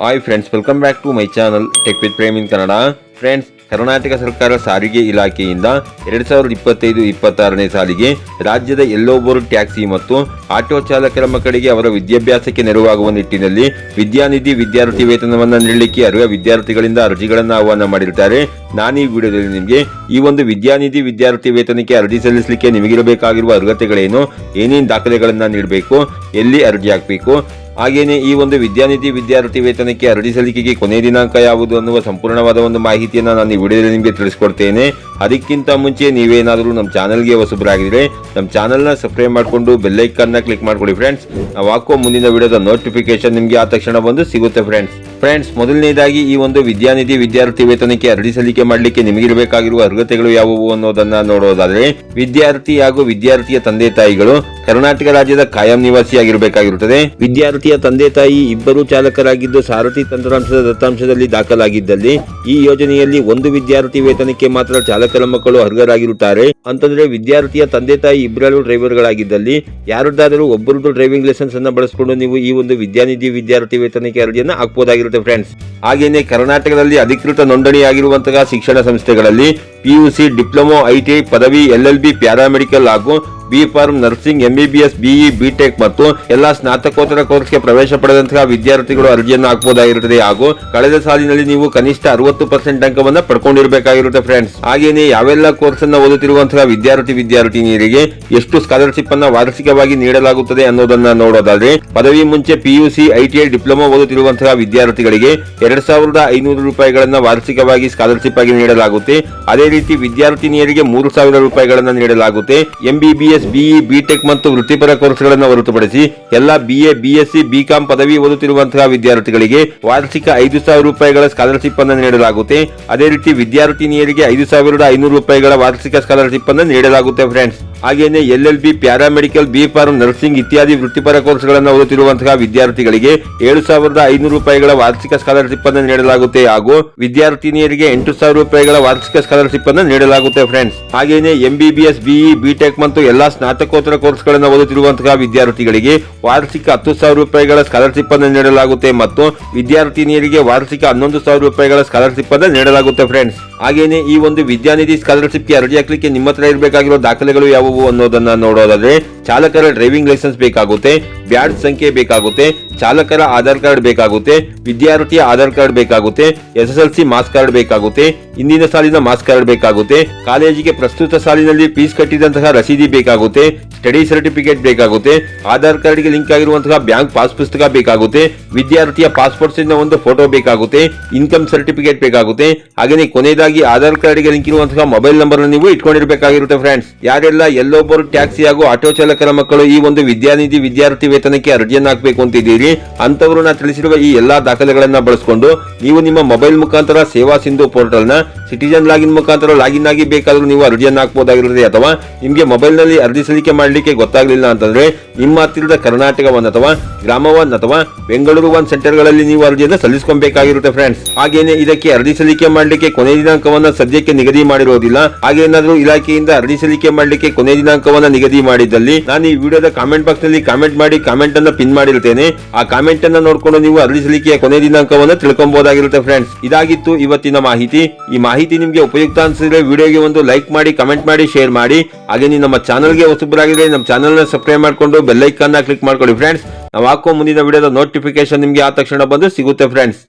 Hi friends, welcome back to my channel tech with Prem in Kannada. Friends, Karnataka ಸರ್ಕಾರ ಸಾರಿಗೆ ಇಲಾಖೆಯಿಂದ 2025-26ನೇ ಸಾಲಿಗೆ ರಾಜ್ಯದ ಎಲ್ಲೋಬರು ಟ್ಯಾಕ್ಸಿ ಮತ್ತು ಆಟೋ ಚಾಲಕರ ಮಕ್ಕಳಿಗೆ ಅವರ ವಿದ್ಯಾಭ್ಯಾಸಕ್ಕೆ ನೆರವಾಗುವ ನಿಟ್ಟಿನಲ್ಲಿ ವಿದ್ಯಾನಿಧಿ ವಿದ್ಯಾರ್ಥಿ ವೇತನವನ್ನು ನೀಡಲಿಕ್ಕೆ ಅರ್ಹ ವಿದ್ಯಾರ್ಥಿಗಳಿಂದ ಅರ್ಜಿಗಳನ್ನು ಆಹ್ವಾನ ಮಾಡಿರ್ತಾರೆ. ನಾನು ಈ ವಿಡಿಯೋದಲ್ಲಿ ನಿಮಗೆ ಈ ಒಂದು ವಿದ್ಯಾನಿಧಿ ವಿದ್ಯಾರ್ಥಿ ವೇತನಕ್ಕೆ ಅರ್ಜಿ ಸಲ್ಲಿಸಲಿಕ್ಕೆ ನಿಮಗಿರಬೇಕಾಗಿರುವ ಅರ್ಹತೆಗಳೇನು, ಏನೇನು ದಾಖಲೆಗಳನ್ನು ನೀಡಬೇಕು, ಎಲ್ಲಿ ಅರ್ಜಿ ಹಾಕಬೇಕು, ಹಾಗೇನೆ ಈ ಒಂದು ವಿದ್ಯಾನಿಧಿ ವಿದ್ಯಾರ್ಥಿ ವೇತನಕ್ಕೆ ಅರ್ಜಿ ಸಲ್ಲಿಕೆಗೆ ಕೊನೆಯ ದಿನಾಂಕ ಯಾವುದು ಅನ್ನುವ ಸಂಪೂರ್ಣವಾದ ಒಂದು ಮಾಹಿತಿಯನ್ನು ನಾನು ಈ ವಿಡಿಯೋದಲ್ಲಿ ನಿಮಗೆ ತಿಳಿಸ್ಕೊಡ್ತೇನೆ. ಅದಕ್ಕಿಂತ ಮುಂಚೆ ನೀವೇನಾದರೂ ನಮ್ಮ ಚಾನಲ್ಗೆ ಹೊಸಬರಾಗಿದ್ರೆ ನಮ್ಮ ಚಾನಲ್ನ ಸಬ್ಸ್ಕ್ರೈಬ್ ಮಾಡಿಕೊಂಡು ಬೆಲ್ಲೈಕನ್ನ ಕ್ಲಿಕ್ ಮಾಡ್ಕೊಳ್ಳಿ ಫ್ರೆಂಡ್ಸ್. ನಾವು ಹಾಕುವ ಮುಂದಿನ ವಿಡಿಯೋದ ನೋಟಿಫಿಕೇಶನ್ ನಿಮಗೆ ಆ ತಕ್ಷಣ ಬಂದು ಸಿಗುತ್ತೆ ಫ್ರೆಂಡ್ಸ್, ಮೊದಲನೇದಾಗಿ ಈ ಒಂದು ವಿದ್ಯಾನಿಧಿ ವಿದ್ಯಾರ್ಥಿ ವೇತನಕ್ಕೆ ಅರ್ಜಿ ಸಲ್ಲಿಕೆ ಮಾಡಲಿಕ್ಕೆ ನಿಮಗಿರಬೇಕಾಗಿರುವ ಅರ್ಹತೆಗಳು ಯಾವುವು ಅನ್ನೋದನ್ನ ನೋಡೋದಾದ್ರೆ, ವಿದ್ಯಾರ್ಥಿ ಹಾಗೂ ವಿದ್ಯಾರ್ಥಿಯ ತಂದೆ ತಾಯಿಗಳು ಕರ್ನಾಟಕ ರಾಜ್ಯದ ಕಾಯಂ ನಿವಾಸಿಯಾಗಿರಬೇಕಾಗಿರುತ್ತದೆ. ವಿದ್ಯಾರ್ಥಿಯ ತಂದೆ ತಾಯಿ ಇಬ್ಬರು ಚಾಲಕರಾಗಿದ್ದು ಸಾರಥಿ ತಂತ್ರಾಂಶದ ದತ್ತಾಂಶದಲ್ಲಿ ದಾಖಲಾಗಿದ್ದಲ್ಲಿ ಈ ಯೋಜನೆಯಲ್ಲಿ ಒಂದು ವಿದ್ಯಾರ್ಥಿ ವೇತನಕ್ಕೆ ಮಾತ್ರ ಚಾಲಕರ ಮಕ್ಕಳು ಅರ್ಹರಾಗಿರುತ್ತಾರೆ. ಅಂತಂದ್ರೆ ವಿದ್ಯಾರ್ಥಿಯ ತಂದೆ ತಾಯಿ ಇಬ್ಬರು ಡ್ರೈವರ್ಗಳಾಗಿದ್ದಲ್ಲಿ ಯಾರದ್ದಾದರೂ ಒಬ್ಬರದ್ದು ಡ್ರೈವಿಂಗ್ ಲೈಸೆನ್ಸ್ ಅನ್ನ ಬಳಸಿಕೊಂಡು ನೀವು ಈ ಒಂದು ವಿದ್ಯಾನಿಧಿ ವಿದ್ಯಾರ್ಥಿ ವೇತನಕ್ಕೆ ಅರ್ಜಿಯನ್ನು ಹಾಕಬಹುದಾಗಿರುತ್ತೆ ಫ್ರೆಂಡ್ಸ್. ಹಾಗೇನೆ ಕರ್ನಾಟಕದಲ್ಲಿ ಅಧಿಕೃತ ನೋಂದಣಿಯಾಗಿರುವಂತಹ ಶಿಕ್ಷಣ ಸಂಸ್ಥೆಗಳಲ್ಲಿ PUC, ಡಿಪ್ಲೊಮೊ, ITI, ಪದವಿ, LLB, ಪ್ಯಾರಾಮೆಡಿಕಲ್ ಹಾಗೂ B pharm, nursing, MBBS, BE, BTech ಮತ್ತು ಎಲ್ಲಾ ಸ್ನಾತಕೋತ್ತರ ಕೋರ್ಸ್ಗೆ ಪ್ರವೇಶ ಪಡೆದಂತಹ ವಿದ್ಯಾರ್ಥಿಗಳು ಅರ್ಜಿಯನ್ನು ಹಾಕಬಹುದಾಗಿರುತ್ತದೆ. ಹಾಗೂ ಕಳೆದ ಸಾಲಿನಲ್ಲಿ ನೀವು ಕನಿಷ್ಠ 60% ಅಂಕವನ್ನ ಪಡ್ಕೊಂಡಿರಬೇಕಾಗಿರುತ್ತೆ ಫ್ರೆಂಡ್ಸ್. ಹಾಗೇನೆ ಯಾವೆಲ್ಲ ಕೋರ್ಸ್ ಅನ್ನ ಓದುತ್ತಿರುವಂತಹ ವಿದ್ಯಾರ್ಥಿನಿಯರಿಗೆ ಎಷ್ಟು ಸ್ಕಾಲರ್ಶಿಪ್ ಅನ್ನ ವಾರ್ಷಿಕವಾಗಿ ನೀಡಲಾಗುತ್ತದೆ ಅನ್ನೋದನ್ನ ನೋಡೋದಾದ್ರೆ, ಪದವಿ ಮುಂಚೆ PUC, ITI, ಡಿಪ್ಲೊಮಾ ಓದುತ್ತಿರುವಂತಹ ವಿದ್ಯಾರ್ಥಿಗಳಿಗೆ 2,500 ರೂಪಾಯಿಗಳನ್ನ ವಾರ್ಷಿಕವಾಗಿ ಸ್ಕಾಲರ್ಶಿಪ್ ಆಗಿ ನೀಡಲಾಗುತ್ತೆ. ಅದೇ ರೀತಿ ವಿದ್ಯಾರ್ಥಿನಿಯರಿಗೆ 3,000 ರೂಪಾಯಿಗಳನ್ನ ನೀಡಲಾಗುತ್ತೆ. MBBS, BE, BTech ಮತ್ತು ವೃತ್ತಿಪರ ಕೋರ್ಸ್ಗಳನ್ನು ಹೊರತುಪಡಿಸಿ ಎಲ್ಲ BA, BSc, BCom ಪದವಿ ಓದುತ್ತಿರುವಂತಹ ವಿದ್ಯಾರ್ಥಿಗಳಿಗೆ ವಾರ್ಷಿಕ 5,000 ರೂಪಾಯಿಗಳ ಸ್ಕಾಲರ್ಶಿಪ್ ಅನ್ನು ನೀಡಲಾಗುತ್ತೆ. ಅದೇ ರೀತಿ ವಿದ್ಯಾರ್ಥಿನಿಯರಿಗೆ 5,500 ರೂಪಾಯಿಗಳ ವಾರ್ಷಿಕ ಸ್ಕಾಲರ್ಶಿಪ್ ಅನ್ನು ನೀಡಲಾಗುತ್ತೆ ಫ್ರೆಂಡ್ಸ್. ಹಾಗೇನೆ LLB, paramedical, B pharm, nursing ಇತ್ಯಾದಿ ವೃತ್ತಿಪರ ಕೋರ್ಸ್ಗಳನ್ನು ಓದುತ್ತಿರುವಂತಹ ವಿದ್ಯಾರ್ಥಿಗಳಿಗೆ 7,500 ರೂಪಾಯಿಗಳ ವಾರ್ಷಿಕ ಸ್ಕಾಲರ್ಶಿಪ್ ಅನ್ನು ನೀಡಲಾಗುತ್ತೆ. ಹಾಗೂ ವಿದ್ಯಾರ್ಥಿನಿಯರಿಗೆ 8,000 ರೂಪಾಯಿಗಳ ವಾರ್ಷಿಕ ಸ್ಕಾಲರ್ಶಿಪ್ ಅನ್ನು ನೀಡಲಾಗುತ್ತೆ ಫ್ರೆಂಡ್ಸ್. ಹಾಗೇನೆ MBBS, BE, BTech ಮತ್ತು ಎಲ್ಲಾ ಸ್ನಾತಕೋತ್ತರ ಕೋರ್ಸ್ಗಳನ್ನು ಓದುತ್ತಿರುವಂತಹ ವಿದ್ಯಾರ್ಥಿಗಳಿಗೆ ವಾರ್ಷಿಕ 10,000 ರೂಪಾಯಿಗಳ ಸ್ಕಾಲರ್ಶಿಪ್ ಅನ್ನು ನೀಡಲಾಗುತ್ತೆ ಮತ್ತು ವಿದ್ಯಾರ್ಥಿನಿಯರಿಗೆ ವಾರ್ಷಿಕ 11,000 ರೂಪಾಯಿಗಳ ಸ್ಕಾಲರ್ಶಿಪ್ ಅನ್ನು ನೀಡಲಾಗುತ್ತೆ ಫ್ರೆಂಡ್ಸ್. ಹಾಗೇನೆ ಈ ಒಂದು ವಿದ್ಯಾನಿಧಿ ಸ್ಕಾಲರ್ಶಿಪ್ಗೆ ಅರ್ಜಿ ಹಾಕಲಿಕ್ಕೆ ನಿಮ್ಮ ಹತ್ರ ಇರಬೇಕಾಗಿರೋ ದಾಖಲೆಗಳು ಯಾವುವು ಅನ್ನೋದನ್ನ ನೋಡೋದಾದ್ರೆ, ಚಾಲಕರ ಡ್ರೈವಿಂಗ್ ಲೈಸೆನ್ಸ್ ಬೇಕಾಗುತ್ತೆ, ಬ್ಯಾಡ್ಜ್ ಸಂಖ್ಯೆ ಬೇಕಾಗುತ್ತೆ, ಚಾಲಕರ ಆಧಾರ್ ಕಾರ್ಡ್ ಬೇಕಾಗುತ್ತೆ, ವಿದ್ಯಾರ್ಥಿಯ ಆಧಾರ್ ಕಾರ್ಡ್ ಬೇಕಾಗುತ್ತೆ, SSLC ಮಾರ್ಕ್ಸ್ ಕಾರ್ಡ್ ಬೇಕಾಗುತ್ತೆ, ಇಂದಿನ ಸಾಲಿನ ಮಾರ್ಕ್ಸ್ ಕಾರ್ಡ್ ಬೇಕಾಗುತ್ತೆ, ಕಾಲೇಜಿಗೆ ಪ್ರಸ್ತುತ ಸಾಲಿನಲ್ಲಿ ಫೀಸ್ ಕಟ್ಟಿದಂತಹ ರಸೀದಿ ಬೇಕಾಗುತ್ತೆ, ಸ್ಟಡಿ ಸರ್ಟಿಫಿಕೇಟ್ ಬೇಕಾಗುತ್ತೆ, ಆಧಾರ್ ಕಾರ್ಡ್ಗೆ ಲಿಂಕ್ ಆಗಿರುವಂತಹ ಬ್ಯಾಂಕ್ ಪಾಸ್ ಪುಸ್ತಕ ಬೇಕಾಗುತ್ತೆ, ವಿದ್ಯಾರ್ಥಿಯ ಪಾಸ್ಪೋರ್ಟ್ ಸೈಜ್ನ ಒಂದು ಫೋಟೋ ಬೇಕಾಗುತ್ತೆ, ಇನ್ಕಮ್ ಸರ್ಟಿಫಿಕೇಟ್ ಬೇಕಾಗುತ್ತೆ. ಹಾಗೆಯೇ ಕೊನೆಯದಾಗಿ ಆಧಾರ್ ಕಾರ್ಡ್ಗೆ ಲಿಂಕ್ ಇರುವಂತಹ ಮೊಬೈಲ್ ನಂಬರ್ ನೀವು ಇಟ್ಕೊಂಡಿರಬೇಕಾಗಿರುತ್ತೆ ಫ್ರೆಂಡ್ಸ್. ಯಾರೆಲ್ಲ ಎಲ್ಲೊಬ್ಬರು ಟ್ಯಾಕ್ಸಿ ಹಾಗೂ ಆಟೋ ಚಾಲಕರ ಮಕ್ಕಳು ಈ ಒಂದು ವಿದ್ಯಾನಿಧಿ ವಿದ್ಯಾರ್ಥಿ ವೇತನಕ್ಕೆ ಅರ್ಜಿಯನ್ನು ಹಾಕಬೇಕು ಅಂತಿದ್ದೀರಿ, ಅಂತವರು ನಾ ತಿಳಿಸಿರುವ ಈ ಎಲ್ಲಾ ದಾಖಲೆಗಳನ್ನ ಬಳಸಿಕೊಂಡು ನೀವು ನಿಮ್ಮ ಮೊಬೈಲ್ ಮುಖಾಂತರ ಸೇವಾ ಸಿಂಧು ಪೋರ್ಟಲ್ ನ ಸಿಟಿಜನ್ ಲಾಗಿನ್ ಮುಖಾಂತರ ಲಾಗಿನ್ ಆಗಿ ಬೇಕಾದ್ರೂ ನೀವು ಅರ್ಜಿಯನ್ನು ಹಾಕಬಹುದಾಗಿರುತ್ತದೆ. ಅಥವಾ ನಿಮಗೆ ಮೊಬೈಲ್ ನಲ್ಲಿ ಅರ್ಜಿ ಸಲ್ಲಿಕೆ ಮಾಡಲಿಕ್ಕೆ ಗೊತ್ತಾಗಲಿಲ್ಲ ಅಂತಂದ್ರೆ ನಿಮ್ಮ ಹತ್ತಿರದ ಕರ್ನಾಟಕ 1 ಅಥವಾ ಗ್ರಾಮ 1 ಅಥವಾ ಬೆಂಗಳೂರು 1 ಸೆಂಟರ್ಗಳಲ್ಲಿ ನೀವು ಅರ್ಜಿಯನ್ನು ಸಲ್ಲಿಸಬೇಕಾಗಿರುತ್ತೆ ಫ್ರೆಂಡ್ಸ್. ಹಾಗೇನೆ ಇದಕ್ಕೆ ಅರ್ಜಿ ಸಲ್ಲಿಕೆ ಮಾಡಲಿಕ್ಕೆ ಕೊನೆಯ ದಿನಾಂಕವನ್ನ ಸದ್ಯಕ್ಕೆ ನಿಗದಿ ಮಾಡಿರೋದಿಲ್ಲ. ಹಾಗೆ ಏನಾದರೂ ಇಲಾಖೆಯಿಂದ ಅರ್ಜಿ ಸಲ್ಲಿಕೆ ಮಾಡಲಿಕ್ಕೆ ಕೊನೆಯ ದಿನಾಂಕವನ್ನ ನಿಗದಿ ಮಾಡಿದ್ದಲ್ಲಿ ನಾನು ಈ ವಿಡಿಯೋದ ಕಾಮೆಂಟ್ ಬಾಕ್ಸ್ ನಲ್ಲಿ ಕಾಮೆಂಟ್ ಮಾಡಿ ಕಾಮೆಂಟ್ ಅನ್ನ ಪಿನ್ ಮಾಡಿರುತ್ತೇನೆ. ಆ ಕಾಮೆಂಟ್ ಅನ್ನ ನೋಡ್ಕೊಂಡು ನೀವು ಅರ್ಜಿ ಸಲ್ಲಿಕೆಯ ಕೊನೆಯ ದಿನಾಂಕವನ್ನ ತಿಳ್ಕೊಬಹುದಾಗಿರುತ್ತೆ ಫ್ರೆಂಡ್ಸ್. ಇದಾಗಿತ್ತು ಇವತ್ತಿನ ಮಾಹಿತಿ. ಈ ಮಾಹಿತಿ ನಿಮಗೆ ಉಪಯುಕ್ತ ಅನಿಸಿದ್ರೆ ವಿಡಿಯೋಗೆ ಒಂದು ಲೈಕ್ ಮಾಡಿ, ಕಮೆಂಟ್ ಮಾಡಿ, ಶೇರ್ ಮಾಡಿ. ಹಾಗೆ ನಮ್ಮ ಚಾನಲ್ಗೆ ಹೊಸಬರಾಗಿದ್ರೆ ನಮ್ಮ ಚಾನಲ್ನ ಸಬ್ಸ್ಕ್ರೈಬ್ ಮಾಡಿಕೊಂಡು ಬೆಲ್ ಐಕಾನ್ ಕ್ಲಿಕ್ ಮಾಡ್ಕೊಳ್ಳಿ ಫ್ರೆಂಡ್ಸ್. ನಾವು ಹಾಕೋ ಮುಂದಿನ ವಿಡಿಯೋದ ನೋಟಿಫಿಕೇಶನ್ ನಿಮಗೆ ಆ ತಕ್ಷಣ ಬಂದು ಸಿಗುತ್ತೆ ಫ್ರೆಂಡ್ಸ್.